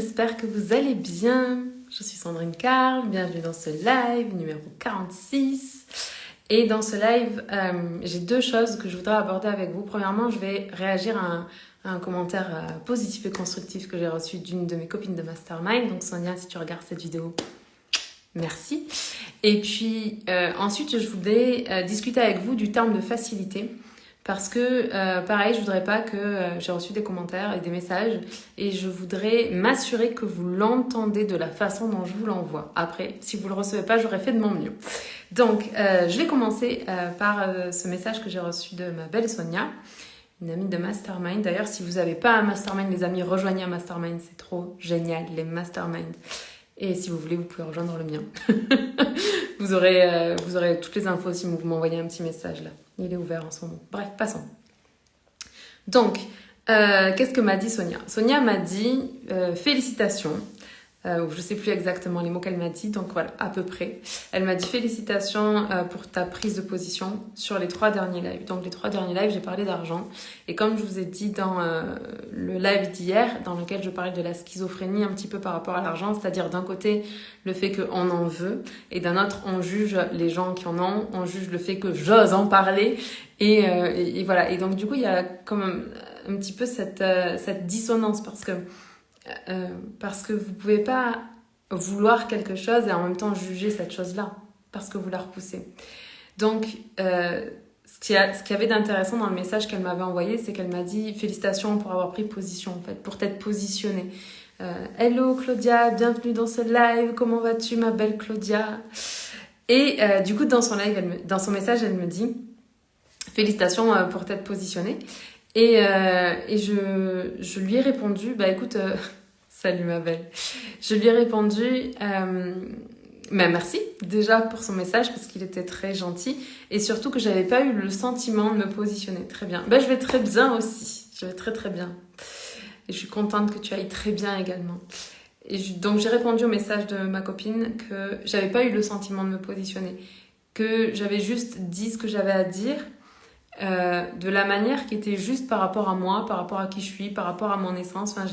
j'espère que vous allez bien. Je suis Sandrine Carl, bienvenue dans ce live numéro 46. Et dans ce live, j'ai deux choses que je voudrais aborder avec vous. Premièrement, je vais réagir à un commentaire positif et constructif que j'ai reçu d'une de mes copines de Mastermind. Donc Sonia, si tu regardes cette vidéo, merci. Et puis ensuite, je voulais discuter avec vous du terme de facilité. Parce que, pareil, je voudrais pas que j'ai reçu des commentaires et des messages et je voudrais m'assurer que vous l'entendez de la façon dont je vous l'envoie. Après, si vous le recevez pas, j'aurais fait de mon mieux. Donc, je vais commencer par ce message que j'ai reçu de ma belle Sonia, une amie de Mastermind. D'ailleurs, si vous n'avez pas un Mastermind, les amis, rejoignez un Mastermind, c'est trop génial, les Mastermind. Et si vous voulez, vous pouvez rejoindre le mien. Vous aurez toutes les infos si vous m'envoyez un petit message là. Il est ouvert en ce moment. Bref, passons. Donc, qu'est-ce que m'a dit Sonia? Sonia m'a dit félicitations. Je ne sais plus exactement les mots qu'elle m'a dit, donc voilà, à peu près. Elle m'a dit félicitations pour ta prise de position sur les 3 derniers lives. Donc les 3 derniers lives, j'ai parlé d'argent. Et comme je vous ai dit dans le live d'hier, dans lequel je parlais de la schizophrénie un petit peu par rapport à l'argent, c'est-à-dire d'un côté le fait qu'on en veut, et d'un autre on juge les gens qui en ont, on juge le fait que j'ose en parler, et voilà. Et donc du coup, il y a comme un petit peu cette dissonance parce que vous pouvez pas vouloir quelque chose et en même temps juger cette chose-là parce que vous la repoussez. Donc, ce qu'il y avait d'intéressant dans le message qu'elle m'avait envoyé, c'est qu'elle m'a dit félicitations pour avoir pris position, en fait, pour t'être positionnée. Hello Claudia, bienvenue dans ce live. Comment vas-tu, ma belle Claudia? Et du coup, dans son live, dans son message, elle me dit félicitations pour t'être positionnée. Et je lui ai répondu, bah écoute, salut ma belle. Je lui ai répondu, merci déjà pour son message parce qu'il était très gentil et surtout que j'avais pas eu le sentiment de me positionner très bien. Bah je vais très bien aussi, je vais très très bien. Et je suis contente que tu ailles très bien également. Et donc j'ai répondu au message de ma copine que j'avais pas eu le sentiment de me positionner, que j'avais juste dit ce que j'avais à dire. De la manière qui était juste par rapport à moi, par rapport à qui je suis, par rapport à mon essence. Enfin,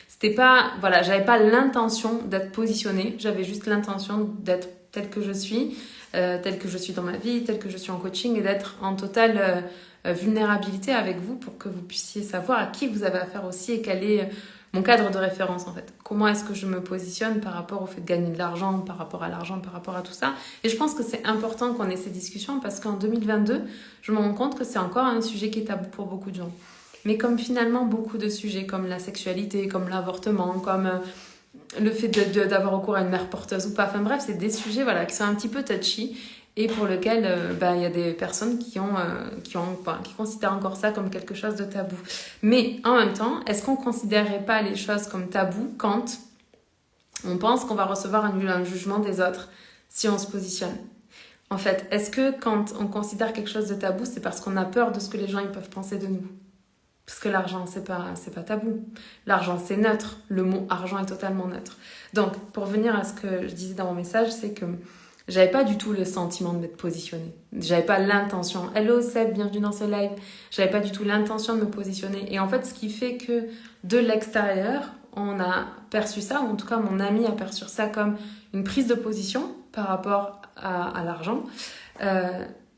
c'était pas, voilà, j'avais pas l'intention d'être positionnée, j'avais juste l'intention d'être telle que je suis dans ma vie, telle que je suis en coaching et d'être en totale vulnérabilité avec vous pour que vous puissiez savoir à qui vous avez affaire aussi et quel est mon cadre de référence en fait. Comment est-ce que je me positionne par rapport au fait de gagner de l'argent, par rapport à l'argent, par rapport à tout ça. Et je pense que c'est important qu'on ait ces discussions parce qu'en 2022, je me rends compte que c'est encore un sujet qui est tabou pour beaucoup de gens. Mais comme finalement beaucoup de sujets comme la sexualité, comme l'avortement, comme le fait d'avoir recours à une mère porteuse ou pas, enfin bref, c'est des sujets voilà, qui sont un petit peu touchy et pour lequel y a des personnes qui considèrent encore ça comme quelque chose de tabou. Mais en même temps, est-ce qu'on ne considérerait pas les choses comme tabou quand on pense qu'on va recevoir un jugement des autres si on se positionne? En fait, est-ce que quand on considère quelque chose de tabou, c'est parce qu'on a peur de ce que les gens ils peuvent penser de nous? Parce que l'argent, c'est pas tabou. L'argent, c'est neutre. Le mot argent est totalement neutre. Donc, pour venir à ce que je disais dans mon message, c'est que j'avais pas du tout le sentiment de m'être positionnée. J'avais pas l'intention. Hello Seb, bienvenue dans ce live. J'avais pas du tout l'intention de me positionner. Et en fait, ce qui fait que de l'extérieur, on a perçu ça, ou en tout cas mon ami a perçu ça comme une prise de position par rapport à l'argent.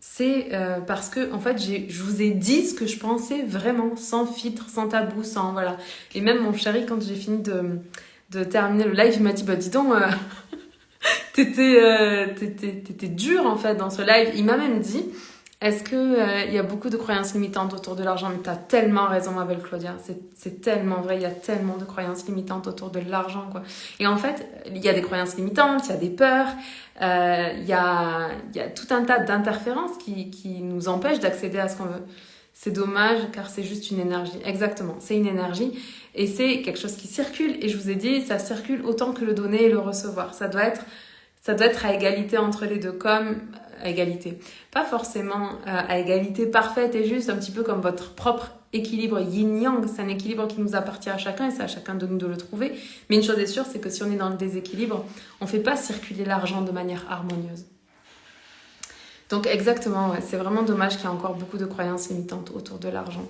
C'est parce que en fait, je vous ai dit ce que je pensais vraiment, sans filtre, sans tabou, sans voilà. Et même mon chéri, quand j'ai fini de terminer le live, il m'a dit bah dis donc. T'étais dur en fait dans ce live. Il m'a même dit est-ce que il y a beaucoup de croyances limitantes autour de l'argent? Mais t'as tellement raison ma belle Claudia, c'est tellement vrai, il y a tellement de croyances limitantes autour de l'argent quoi. Et en fait, il y a des croyances limitantes, il y a des peurs, il y a tout un tas d'interférences qui nous empêchent d'accéder à ce qu'on veut. C'est dommage car c'est juste une énergie. Exactement, c'est une énergie et c'est quelque chose qui circule. Et je vous ai dit, ça circule autant que le donner et le recevoir. Ça doit être à égalité entre les deux, comme à égalité. Pas forcément à égalité parfaite et juste, un petit peu comme votre propre équilibre yin-yang. C'est un équilibre qui nous appartient à chacun et c'est à chacun de nous de le trouver. Mais une chose est sûre, c'est que si on est dans le déséquilibre, on ne fait pas circuler l'argent de manière harmonieuse. Donc exactement, ouais, c'est vraiment dommage qu'il y ait encore beaucoup de croyances limitantes autour de l'argent.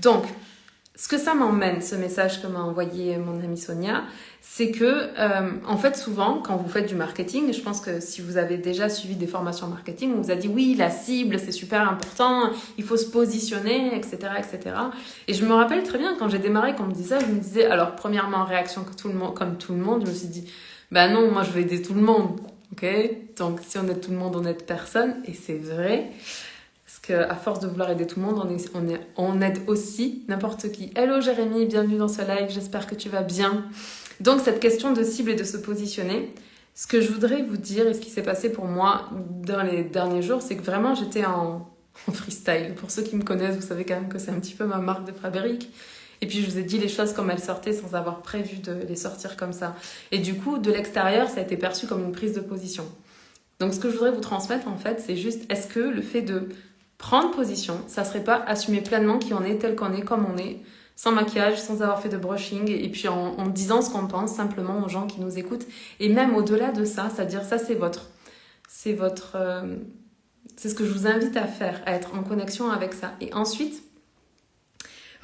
Donc, ce que ça m'emmène, ce message que m'a envoyé mon amie Sonia, c'est que, en fait, souvent, quand vous faites du marketing, je pense que si vous avez déjà suivi des formations marketing, on vous a dit oui, la cible, c'est super important, il faut se positionner, etc., etc. Et je me rappelle très bien quand j'ai démarré, quand on me disait ça, je me disais, alors, premièrement, réaction que tout le monde, comme tout le monde, je me suis dit, bah non, moi, je vais aider tout le monde, ok? Donc, si on aide tout le monde, on aide personne, et c'est vrai. Parce qu'à force de vouloir aider tout le monde, on aide aussi n'importe qui. Hello Jérémy, bienvenue dans ce live, j'espère que tu vas bien. Donc cette question de cible et de se positionner, ce que je voudrais vous dire et ce qui s'est passé pour moi dans les derniers jours, c'est que vraiment j'étais en freestyle. Pour ceux qui me connaissent, vous savez quand même que c'est un petit peu ma marque de fabrique. Et puis je vous ai dit les choses comme elles sortaient sans avoir prévu de les sortir comme ça. Et du coup, de l'extérieur, ça a été perçu comme une prise de position. Donc ce que je voudrais vous transmettre en fait, c'est juste, est-ce que le fait de prendre position, ça serait pas assumer pleinement qui on est, tel qu'on est, comme on est, sans maquillage, sans avoir fait de brushing, et puis en disant ce qu'on pense simplement aux gens qui nous écoutent. Et même au-delà de ça, c'est-à-dire ça c'est c'est ce que je vous invite à faire, à être en connexion avec ça. Et ensuite,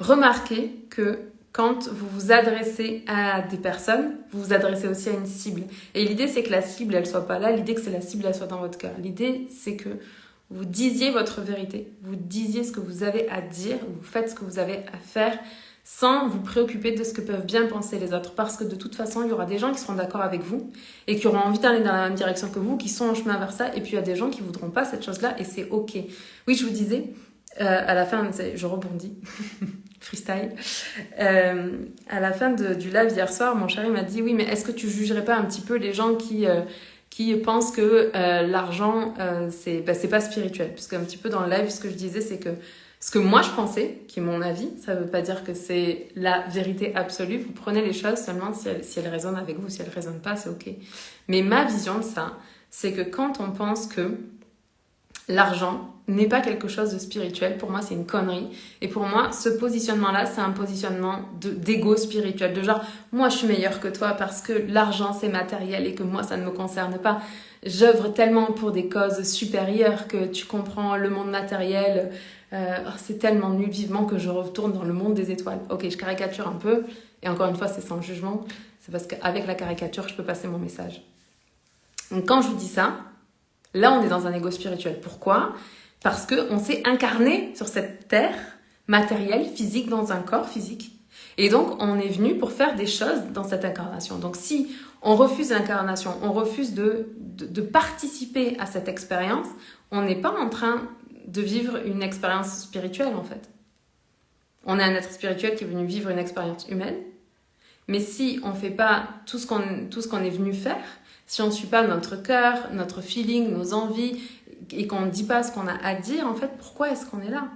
remarquez que quand vous vous adressez à des personnes, vous vous adressez aussi à une cible. Et l'idée c'est que la cible elle soit pas là, l'idée que c'est la cible elle soit dans votre cœur. L'idée c'est que vous disiez votre vérité, vous disiez ce que vous avez à dire, vous faites ce que vous avez à faire sans vous préoccuper de ce que peuvent bien penser les autres. Parce que de toute façon, il y aura des gens qui seront d'accord avec vous et qui auront envie d'aller dans la même direction que vous, qui sont en chemin vers ça. Et puis il y a des gens qui ne voudront pas cette chose-là et c'est ok. Oui, je vous disais, à la fin, je rebondis, freestyle. À la fin du live hier soir, mon chéri m'a dit, oui, mais est-ce que tu jugerais pas un petit peu les gens qui pensent que l'argent, c'est pas spirituel. Parce qu'un petit peu dans le live, ce que je disais, c'est que ce que moi je pensais, qui est mon avis, ça veut pas dire que c'est la vérité absolue. Vous prenez les choses seulement si elles résonnent avec vous. Si elles résonnent pas, c'est ok. Mais ma vision de ça, c'est que quand on pense que l'argent n'est pas quelque chose de spirituel, pour moi c'est une connerie. Et pour moi, ce positionnement-là, c'est un positionnement d'ego spirituel, de genre, moi je suis meilleure que toi parce que l'argent c'est matériel et que moi ça ne me concerne pas. J'œuvre tellement pour des causes supérieures que tu comprends le monde matériel. C'est tellement nul, vivement que je retourne dans le monde des étoiles. Ok, je caricature un peu, et encore une fois c'est sans jugement, c'est parce qu'avec la caricature je peux passer mon message. Donc quand je vous dis ça, là, on est dans un ego spirituel. Pourquoi ? Parce qu'on s'est incarné sur cette terre matérielle, physique, dans un corps physique. Et donc, on est venu pour faire des choses dans cette incarnation. Donc, si on refuse l'incarnation, on refuse de participer à cette expérience, on n'est pas en train de vivre une expérience spirituelle, en fait. On est un être spirituel qui est venu vivre une expérience humaine. Mais si on ne fait pas tout ce qu'on est venu faire, si on ne suit pas notre cœur, notre feeling, nos envies, et qu'on ne dit pas ce qu'on a à dire, en fait, pourquoi est-ce qu'on est là ?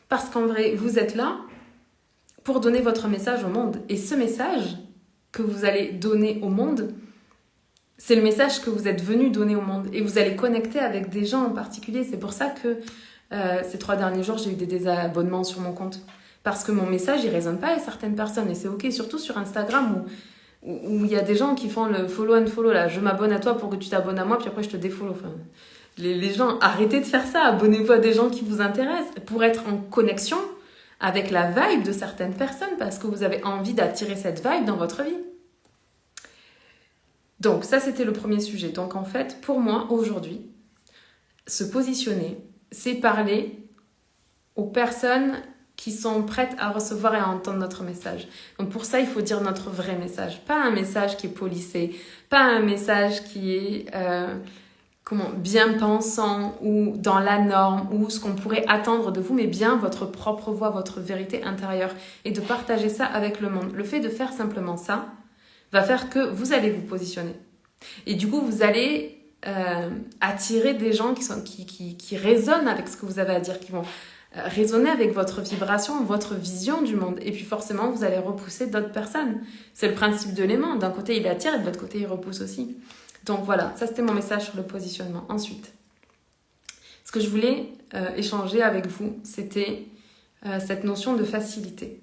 Parce qu'en vrai, vous êtes là pour donner votre message au monde. Et ce message que vous allez donner au monde, c'est le message que vous êtes venu donner au monde. Et vous allez connecter avec des gens en particulier. C'est pour ça que ces 3 derniers jours, j'ai eu des désabonnements sur mon compte. Parce que mon message, il ne résonne pas avec certaines personnes. Et c'est ok, surtout sur Instagram où il y a des gens qui font le follow and follow, là. Je m'abonne à toi pour que tu t'abonnes à moi, puis après je te défollow. Enfin, les gens, arrêtez de faire ça. Abonnez-vous à des gens qui vous intéressent pour être en connexion avec la vibe de certaines personnes parce que vous avez envie d'attirer cette vibe dans votre vie. Donc ça, c'était le premier sujet. Donc en fait, pour moi, aujourd'hui, se positionner, c'est parler aux personnes qui sont prêtes à recevoir et à entendre notre message. Donc pour ça, il faut dire notre vrai message. Pas un message qui est polissé, pas un message qui est bien pensant ou dans la norme ou ce qu'on pourrait attendre de vous, mais bien votre propre voix, votre vérité intérieure et de partager ça avec le monde. Le fait de faire simplement ça va faire que vous allez vous positionner. Et du coup, vous allez attirer des gens qui résonnent avec ce que vous avez à dire, qui vont résonner avec votre vibration, votre vision du monde. Et puis forcément, vous allez repousser d'autres personnes. C'est le principe de l'aimant. D'un côté, il attire et de l'autre côté, il repousse aussi. Donc voilà, ça c'était mon message sur le positionnement. Ensuite, ce que je voulais échanger avec vous, c'était cette notion de facilité.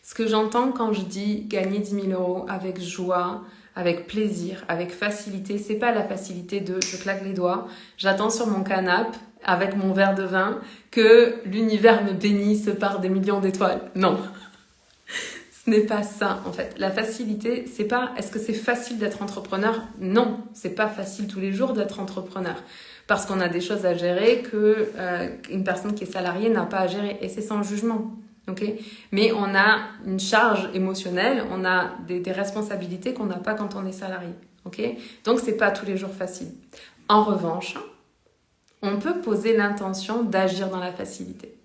Ce que j'entends quand je dis gagner 10 000 euros avec joie, avec plaisir, avec facilité, c'est pas la facilité de je claque les doigts, j'attends sur mon canapé avec mon verre de vin que l'univers me bénisse par des millions d'étoiles. Non, Ce n'est pas ça, en fait. La facilité, c'est pas est-ce que c'est facile d'être entrepreneur? Non, c'est pas facile tous les jours d'être entrepreneur. Parce qu'on a des choses à gérer que une personne qui est salariée n'a pas à gérer. Et c'est sans jugement. Okay, mais on a une charge émotionnelle, on a des responsabilités qu'on n'a pas quand on est salarié. Okay, donc, c'est pas tous les jours facile. En revanche, on peut poser l'intention d'agir dans la facilité.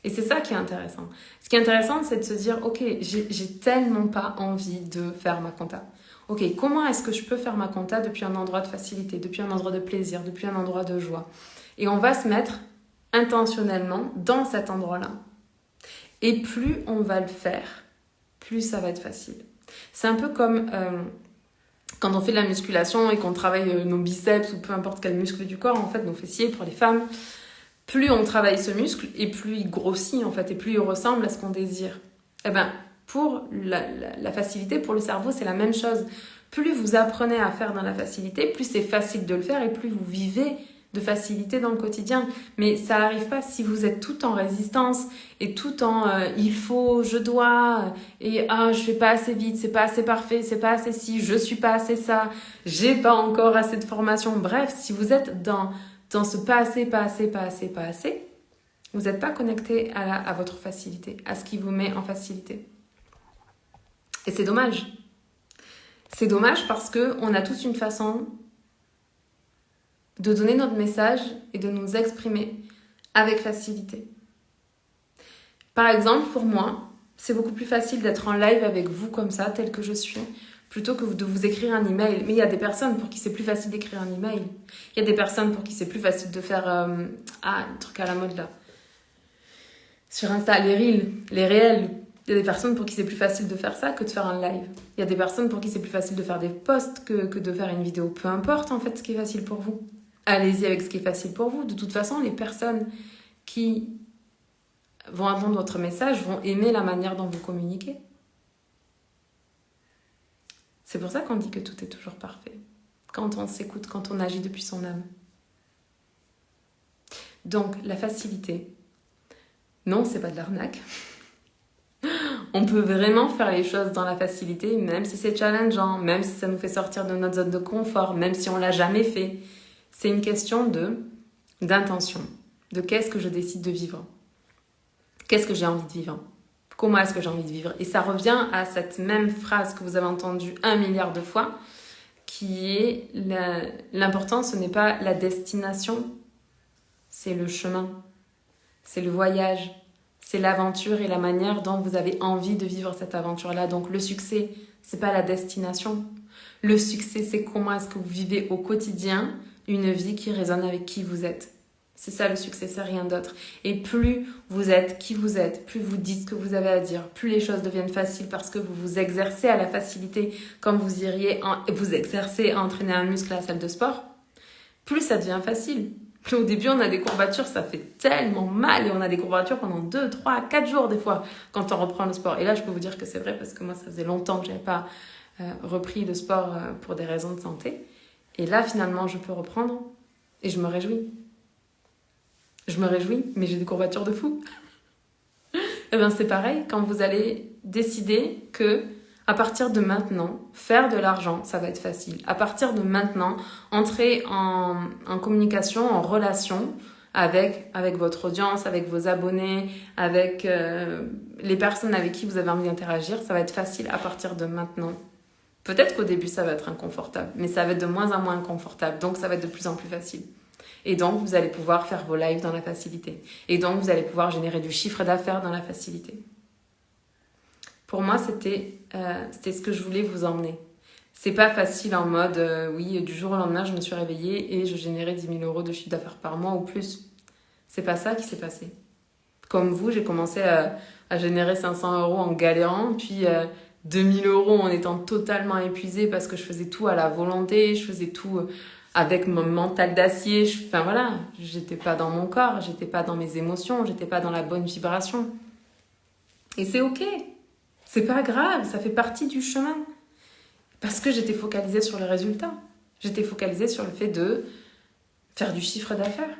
Et c'est ça qui est intéressant. Ce qui est intéressant, c'est de se dire, ok, j'ai tellement pas envie de faire ma compta. Ok, comment est-ce que je peux faire ma compta depuis un endroit de facilité, depuis un endroit de plaisir, depuis un endroit de joie? Et on va se mettre intentionnellement dans cet endroit-là. Et plus on va le faire, plus ça va être facile. C'est un peu comme quand on fait de la musculation et qu'on travaille nos biceps ou peu importe quel muscle du corps, en fait, nos fessiers pour les femmes. Plus on travaille ce muscle et plus il grossit en fait et plus il ressemble à ce qu'on désire. Eh ben, pour la facilité, pour le cerveau, c'est la même chose. Plus vous apprenez à faire dans la facilité, plus c'est facile de le faire et plus vous vivez de facilité dans le quotidien. Mais ça n'arrive pas si vous êtes tout en résistance et tout en il faut, je dois, et je fais pas assez vite, c'est pas assez parfait, c'est pas assez ci, je suis pas assez ça, j'ai pas encore assez de formation. Bref, si vous êtes dans ce pas assez, vous n'êtes pas connecté à votre facilité, à ce qui vous met en facilité. Et c'est dommage. C'est dommage parce qu'on a tous une façon de donner notre message et de nous exprimer avec facilité. Par exemple, pour moi, c'est beaucoup plus facile d'être en live avec vous comme ça, tel que je suis, plutôt que de vous écrire un email. Mais il y a des personnes pour qui c'est plus facile d'écrire un email. Il y a des personnes pour qui c'est plus facile de faire un truc à la mode là. Sur Insta, les reels, les réels. Il y a des personnes pour qui c'est plus facile de faire ça que de faire un live. Il y a des personnes pour qui c'est plus facile de faire des posts que de faire une vidéo. Peu importe en fait ce qui est facile pour vous. Allez-y avec ce qui est facile pour vous. De toute façon, les personnes qui vont entendre votre message vont aimer la manière dont vous communiquez. C'est pour ça qu'on dit que tout est toujours parfait. Quand on s'écoute, quand on agit depuis son âme. Donc, la facilité. Non, c'est pas de l'arnaque. On peut vraiment faire les choses dans la facilité, même si c'est challengeant, même si ça nous fait sortir de notre zone de confort, même si on l'a jamais fait. C'est une question d'intention, de qu'est-ce que je décide de vivre. Qu'est-ce que j'ai envie de vivre? Comment est-ce que j'ai envie de vivre? Et ça revient à cette même phrase que vous avez entendue 1 milliard de fois, qui est l'important, ce n'est pas la destination, c'est le chemin, c'est le voyage, c'est l'aventure et la manière dont vous avez envie de vivre cette aventure-là. Donc le succès, c'est pas la destination. Le succès, c'est comment est-ce que vous vivez au quotidien une vie qui résonne avec qui vous êtes. C'est ça le succès, c'est rien d'autre. Et plus vous êtes qui vous êtes, plus vous dites ce que vous avez à dire, plus les choses deviennent faciles parce que vous vous exercez à la facilité comme vous iriez vous exercer à entraîner un muscle à la salle de sport, plus ça devient facile. Au début, on a des courbatures, ça fait tellement mal et on a des courbatures pendant 2, 3, 4 jours des fois quand on reprend le sport. Et là, je peux vous dire que c'est vrai parce que moi, ça faisait longtemps que je n'avais pas repris le sport pour des raisons de santé. Et là, finalement, je peux reprendre et je me réjouis. Je me réjouis, mais j'ai des courbatures de fou. Eh bien, c'est pareil, quand vous allez décider que, à partir de maintenant, faire de l'argent, ça va être facile. À partir de maintenant, entrer en communication, en relation avec votre audience, avec vos abonnés, avec les personnes avec qui vous avez envie d'interagir, ça va être facile à partir de maintenant. Peut-être qu'au début, ça va être inconfortable, mais ça va être de moins en moins inconfortable, donc ça va être de plus en plus facile. Et donc, vous allez pouvoir faire vos lives dans la facilité. Et donc, vous allez pouvoir générer du chiffre d'affaires dans la facilité. Pour moi, c'était ce que je voulais vous emmener. C'est pas facile en mode, oui, du jour au lendemain, je me suis réveillée et je générais 10 000 euros de chiffre d'affaires par mois ou plus. C'est pas ça qui s'est passé. Comme vous, j'ai commencé à générer 500 euros en galérant, puis 2 000 euros en étant totalement épuisée parce que je faisais tout à la volonté, je faisais tout avec mon mental d'acier. Enfin voilà, j'étais pas dans mon corps, j'étais pas dans mes émotions, j'étais pas dans la bonne vibration. Et c'est ok, c'est pas grave, ça fait partie du chemin. Parce que j'étais focalisée sur le résultat. J'étais focalisée sur le fait de faire du chiffre d'affaires.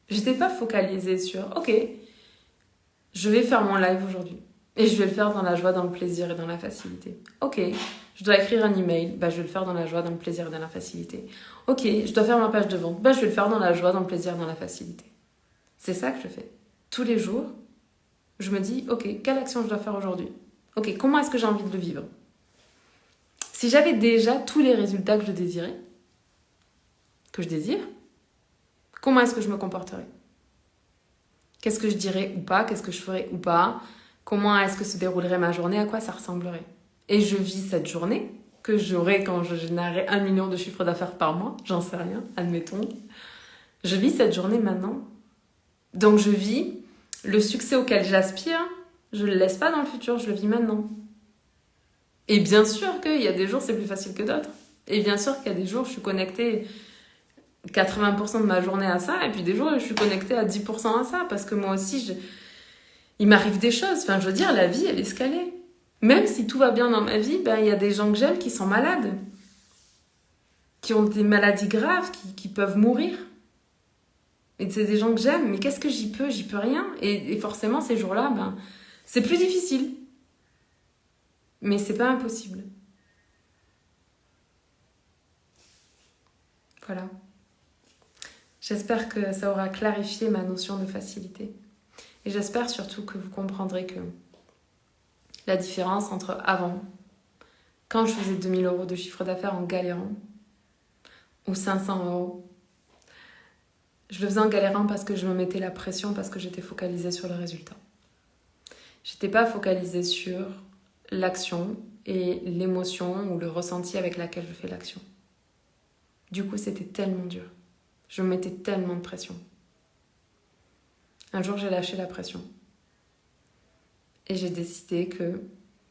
J'étais pas focalisée sur, ok, je vais faire mon live aujourd'hui. Et je vais le faire dans la joie, dans le plaisir et dans la facilité. Ok, je dois écrire un email, bah, je vais le faire dans la joie, dans le plaisir et dans la facilité. Ok, je dois faire ma page de vente, bah, je vais le faire dans la joie, dans le plaisir et dans la facilité. C'est ça que je fais. Tous les jours, je me dis, ok, quelle action je dois faire aujourd'hui? Ok, comment est-ce que j'ai envie de le vivre? Si j'avais déjà tous les résultats que je désirais, que je désire, comment est-ce que je me comporterais? Qu'est-ce que je dirais ou pas? Qu'est-ce que je ferais ou pas? Comment est-ce que se déroulerait ma journée? À quoi ça ressemblerait? Et je vis cette journée que j'aurai quand je générerai 1 million de chiffre d'affaires par mois. J'en sais rien, admettons. Je vis cette journée maintenant. Donc je vis le succès auquel j'aspire. Je ne le laisse pas dans le futur, je le vis maintenant. Et bien sûr qu'il y a des jours c'est plus facile que d'autres. Et bien sûr qu'il y a des jours où je suis connectée 80% de ma journée à ça. Et puis des jours où je suis connectée à 10% à ça. Parce que moi aussi, il m'arrive des choses. Enfin, je veux dire, la vie, elle est escalée. Même si tout va bien dans ma vie, ben, il y a des gens que j'aime qui sont malades. Qui ont des maladies graves, qui peuvent mourir. Et c'est des gens que j'aime. Mais qu'est-ce que j'y peux? J'y peux rien. Et forcément, ces jours-là, ben, c'est plus difficile. Mais c'est pas impossible. Voilà. J'espère que ça aura clarifié ma notion de facilité. Et j'espère surtout que vous comprendrez que la différence entre avant, quand je faisais 2000 € de chiffre d'affaires en galérant, ou 500 €, je le faisais en galérant parce que je me mettais la pression, parce que j'étais focalisée sur le résultat. J'étais pas focalisée sur l'action et l'émotion ou le ressenti avec laquelle je fais l'action. Du coup, c'était tellement dur. Je me mettais tellement de pression. Un jour, j'ai lâché la pression. Et j'ai décidé que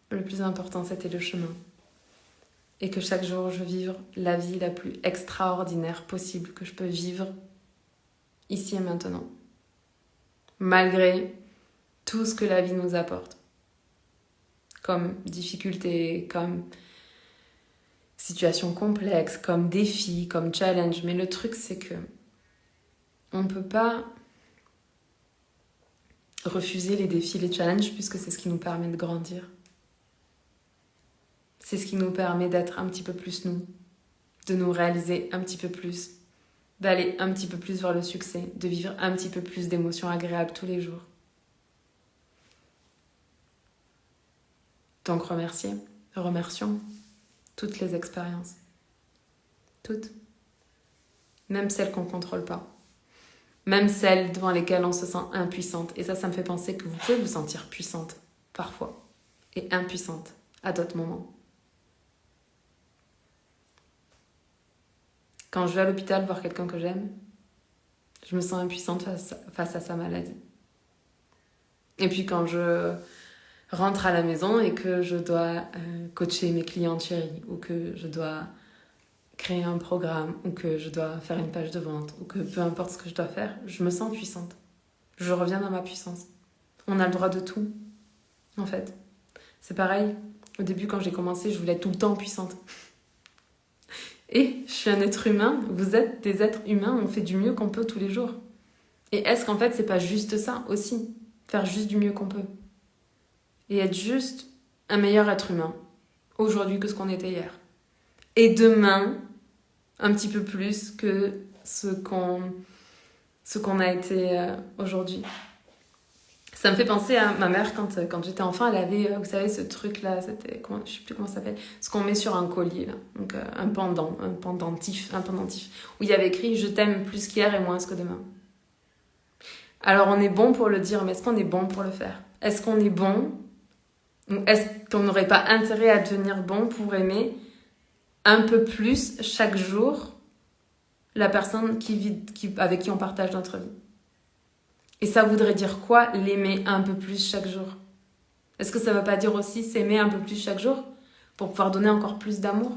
le plus important, c'était le chemin. Et que chaque jour, je vive la vie la plus extraordinaire possible que je peux vivre ici et maintenant. Malgré tout ce que la vie nous apporte. Comme difficultés, comme situations complexes, comme défis, comme challenge. Mais le truc, c'est que on ne peut pas refuser les défis, les challenges, puisque c'est ce qui nous permet de grandir. C'est ce qui nous permet d'être un petit peu plus nous, de nous réaliser un petit peu plus, d'aller un petit peu plus vers le succès, de vivre un petit peu plus d'émotions agréables tous les jours. Donc remercions toutes les expériences. Toutes. Même celles qu'on ne contrôle pas. Même celles devant lesquelles on se sent impuissante. Et ça me fait penser que vous pouvez vous sentir puissante, parfois, et impuissante à d'autres moments. Quand je vais à l'hôpital voir quelqu'un que j'aime, je me sens impuissante face à sa maladie. Et puis quand je rentre à la maison et que je dois coacher mes clientes chéries, ou que je dois créer un programme, ou que je dois faire une page de vente, ou que peu importe ce que je dois faire, je me sens puissante. Je reviens dans ma puissance. On a le droit de tout, en fait. C'est pareil, au début quand j'ai commencé, je voulais être tout le temps puissante. Et je suis un être humain, vous êtes des êtres humains, on fait du mieux qu'on peut tous les jours. Et est-ce qu'en fait, c'est pas juste ça aussi? Faire juste du mieux qu'on peut. Et être juste un meilleur être humain, aujourd'hui que ce qu'on était hier. Et demain, un petit peu plus que ce qu'on a été aujourd'hui. Ça me fait penser à ma mère quand j'étais enfant, elle avait, vous savez, ce truc-là, je sais plus comment ça s'appelle, ce qu'on met sur un collier, là. Donc un pendentif, où il y avait écrit « Je t'aime plus qu'hier et moins que demain ». Alors on est bon pour le dire, mais est-ce qu'on est bon pour le faire? Est-ce qu'on est bon? Ou est-ce qu'on n'aurait pas intérêt à devenir bon pour aimer un peu plus chaque jour la personne avec qui on partage notre vie? Et ça voudrait dire quoi, l'aimer un peu plus chaque jour? Est-ce que ça ne veut pas dire aussi s'aimer un peu plus chaque jour pour pouvoir donner encore plus d'amour?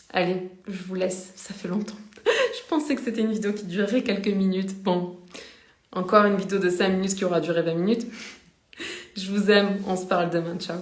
Allez, je vous laisse, ça fait longtemps. Je pensais que c'était une vidéo qui durerait quelques minutes. Bon, encore une vidéo de 5 minutes qui aura duré 20 minutes. Je vous aime, on se parle demain, ciao.